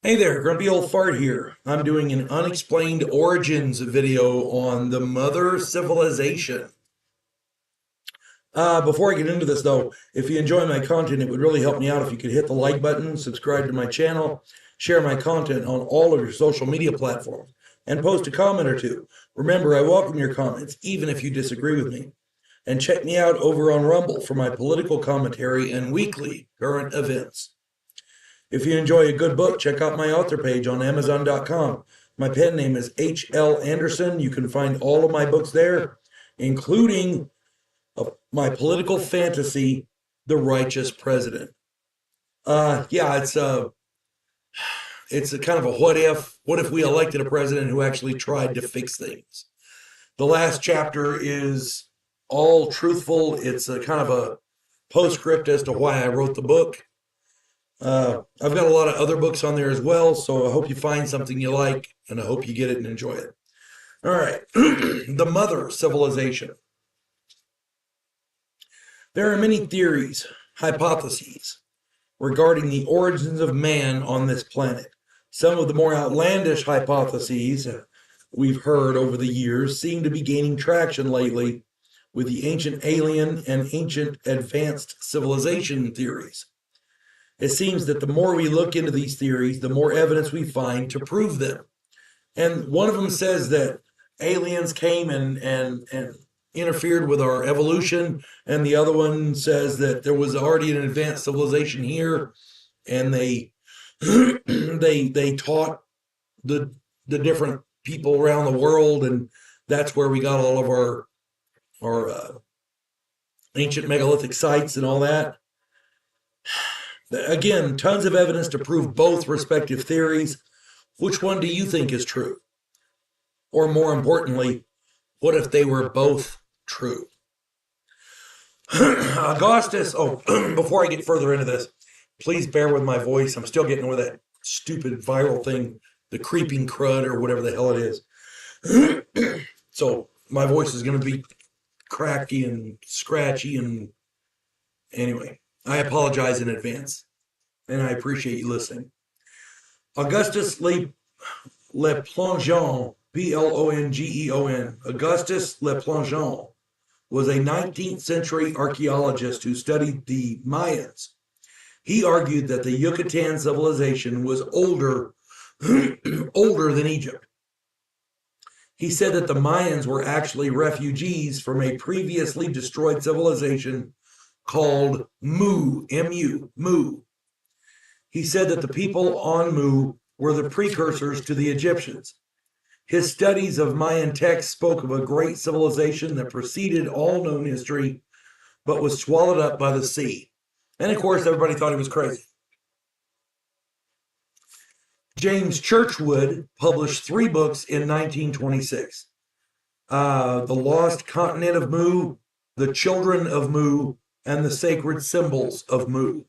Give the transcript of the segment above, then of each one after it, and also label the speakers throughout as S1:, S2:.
S1: Hey there, Grumpy Old Fart here. I'm doing an unexplained origins video on the mother civilization. Before I get into this though, if you enjoy my content, it would really help me out if you could hit the like button, subscribe to my channel, share my content on all of your social media platforms, and post a comment or two. Remember, I welcome your comments, even if you disagree with me. And check me out over on Rumble for my political commentary and weekly current events. If you enjoy a good book, check out my author page on Amazon.com. My pen name is H.L. Anderson. You can find all of my books there, including my political fantasy, The Righteous President. It's a kind of a what if we elected a president who actually tried to fix things. The last chapter is all truthful. It's a kind of a postscript as to why I wrote the book. I've got a lot of other books on there as well, so I hope you find something you like, and I hope you get it and enjoy it. All right, the mother civilization. There are many theories, hypotheses, regarding the origins of man on this planet. Some of the more outlandish hypotheses we've heard over the years seem to be gaining traction lately with the ancient alien and ancient advanced civilization theories. It seems that the more we look into these theories, the more evidence we find to prove them. And one of them says that aliens came and interfered with our evolution, and the other one says that there was already an advanced civilization here, and they they taught the different people around the world, and that's where we got all of our ancient megalithic sites and all that. Again, tons of evidence to prove both respective theories. Which one do you think is true? Or more importantly, what if they were both true? Augustus, before I get further into this, please bear with my voice. I'm still getting over that stupid viral thing, the creeping crud or whatever the hell it is. So my voice is going to be cracky and scratchy, and anyway, I apologize in advance, and I appreciate you listening. Augustus Le Plongeon, Plongeon, Augustus Le Plongeon was a 19th century archaeologist who studied the Mayans. He argued that the Yucatan civilization was older than Egypt. He said that the Mayans were actually refugees from a previously destroyed civilization called Mu, M-U, Mu. He said that the people on Mu were the precursors to the Egyptians. His studies of Mayan texts spoke of a great civilization that preceded all known history, but was swallowed up by the sea. And of course, everybody thought he was crazy. James Churchward published 3 books in 1926. The Lost Continent of Mu, The Children of Mu, and the Sacred Symbols of Mu.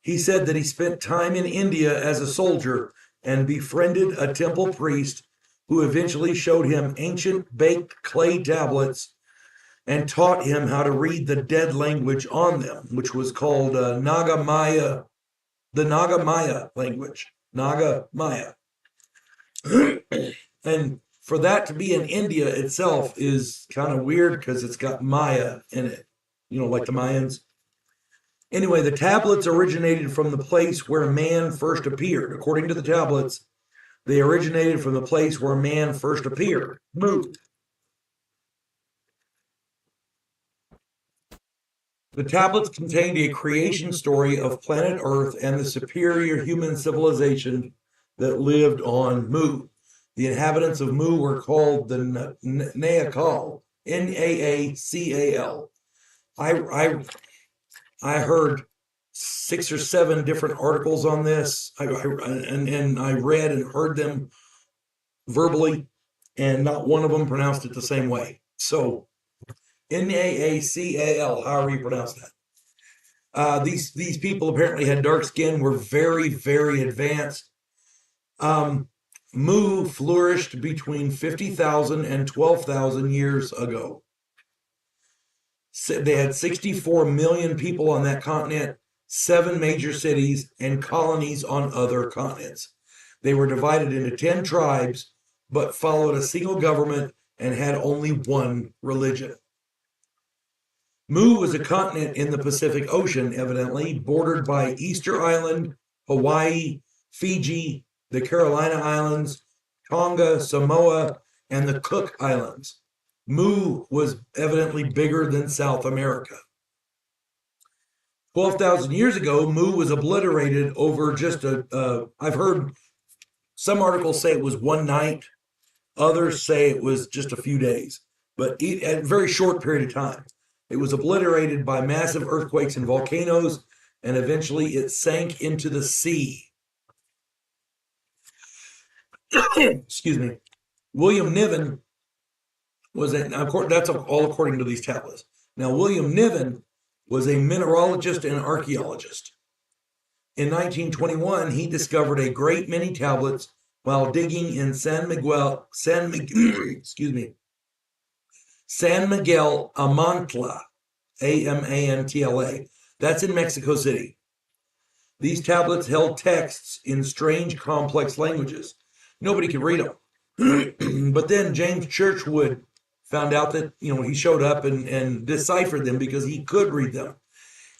S1: He said that he spent time in India as a soldier and befriended a temple priest who eventually showed him ancient baked clay tablets and taught him how to read the dead language on them, which was called Naga Maya, the Naga Maya language, Naga Maya. And for that to be in India itself is kind of weird because it's got Maya in it, like the Mayans. Anyway, the tablets originated from the place where man first appeared. According to the tablets, they originated from the place where man first appeared, Mu. The tablets contained a creation story of planet Earth and the superior human civilization that lived on Mu. The inhabitants of Mu were called the Naacal, Naacal. I heard 6 or 7 different articles on this, and I read and heard them verbally, and not one of them pronounced it the same way. So, Naacal, however you pronounce that. These people apparently had dark skin, were very, very advanced. Mu flourished between 50,000 and 12,000 years ago. They had 64 million people on that continent, 7 major cities, and colonies on other continents. They were divided into 10 tribes, but followed a single government and had only one religion. Mu was a continent in the Pacific Ocean, evidently, bordered by Easter Island, Hawaii, Fiji, the Carolina Islands, Tonga, Samoa, and the Cook Islands. Mu was evidently bigger than South America. 12,000 years ago, Mu was obliterated over just I've heard some articles say it was one night, others say it was just a few days, but at a very short period of time. It was obliterated by massive earthquakes and volcanoes, and eventually it sank into the sea. Excuse me. William Niven that's all according to these tablets. Now, William Niven was a mineralogist and archaeologist. In 1921, he discovered a great many tablets while digging in San Miguel Amantla, Amantla. That's in Mexico City. These tablets held texts in strange, complex languages. Nobody could read them. But then James Churchwood found out that, he showed up and deciphered them because he could read them.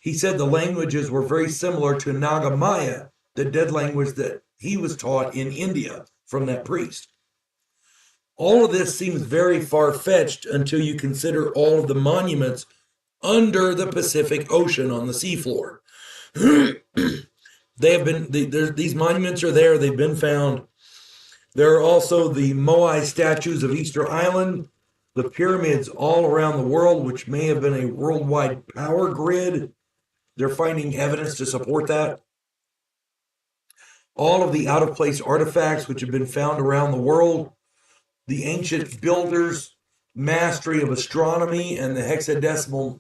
S1: He said the languages were very similar to Naga Maya, the dead language that he was taught in India from that priest. All of this seems very far-fetched until you consider all of the monuments under the Pacific Ocean on the seafloor. These monuments are there. They've been found. There are also the Moai statues of Easter Island, the pyramids all around the world, which may have been a worldwide power grid. They're finding evidence to support that. All of the out-of-place artifacts which have been found around the world, the ancient builders' mastery of astronomy and the hexadecimal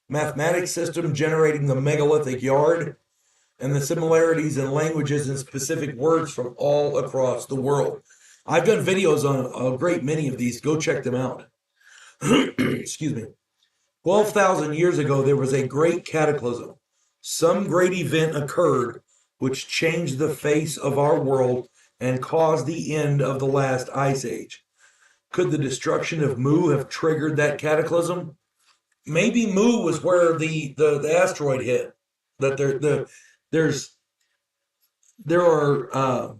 S1: mathematics system generating the megalithic yard, and the similarities in languages and specific words from all across the world. I've done videos on a great many of these. Go check them out. Excuse me. 12,000 years ago, there was a great cataclysm. Some great event occurred which changed the face of our world and caused the end of the last ice age. Could the destruction of Mu have triggered that cataclysm? Maybe Mu was where the asteroid hit. That there are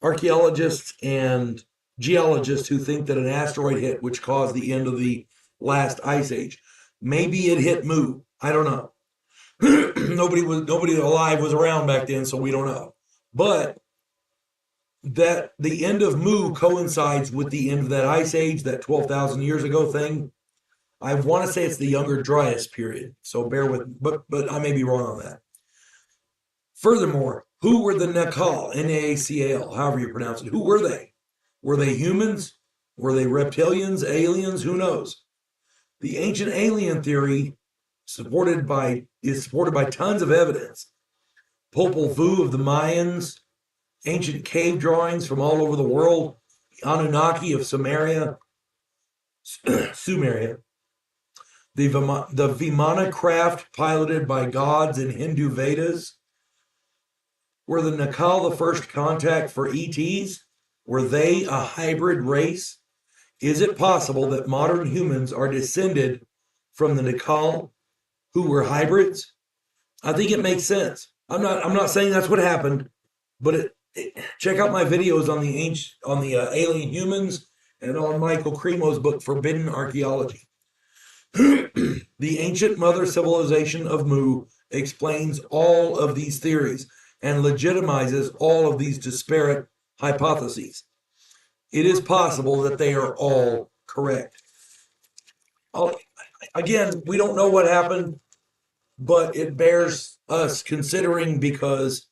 S1: archaeologists and geologists who think that an asteroid hit which caused the end of the last ice age. Maybe it hit Mu. I don't know. Nobody alive was around back then, so we don't know. But that the end of Mu coincides with the end of that ice age, that 12,000 years ago thing. I want to say it's the Younger Dryas period, so bear with, but I may be wrong on that. Furthermore, who were the Nacal, N-A-C-A-L, however you pronounce it? Who were they? Were they humans? Were they reptilians, aliens? Who knows? The ancient alien theory is supported by tons of evidence. Popol Vuh of the Mayans, ancient cave drawings from all over the world, the Anunnaki of Sumeria, the Vimana craft piloted by gods in Hindu Vedas. Were the Nacal the first contact for ETs? Were they a hybrid race? Is it possible that modern humans are descended from the Nacal who were hybrids? I think it makes sense. I'm not saying that's what happened, but check out my videos on the alien humans and on Michael Cremo's book Forbidden Archaeology. The ancient mother civilization of Mu explains all of these theories and legitimizes all of these disparate hypotheses. It is possible that they are all correct. Again, we don't know what happened, but it bears us considering, because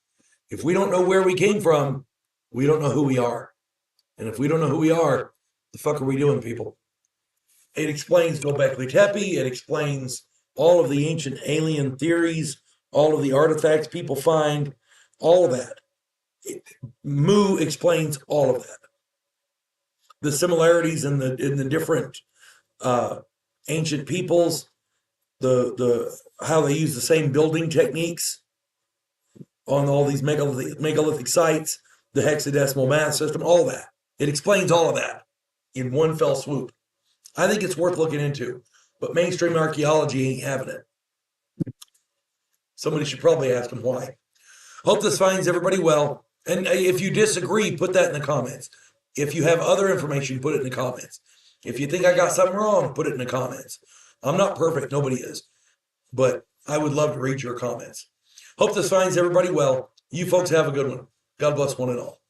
S1: if we don't know where we came from, we don't know who we are. And if we don't know who we are, the fuck are we doing, people? It explains Göbekli Tepe. It explains all of the ancient alien theories, all of the artifacts people find, all of that. Mu explains all of that. The similarities in the different ancient peoples, the how they use the same building techniques on all these megalithic sites, the hexadecimal math system, all that. It explains all of that in one fell swoop. I think it's worth looking into, but mainstream archaeology ain't having it. Somebody should probably ask them why. Hope this finds everybody well. And if you disagree, put that in the comments. If you have other information, put it in the comments. If you think I got something wrong, put it in the comments. I'm not perfect. Nobody is. But I would love to read your comments. Hope this finds everybody well. You folks have a good one. God bless one and all.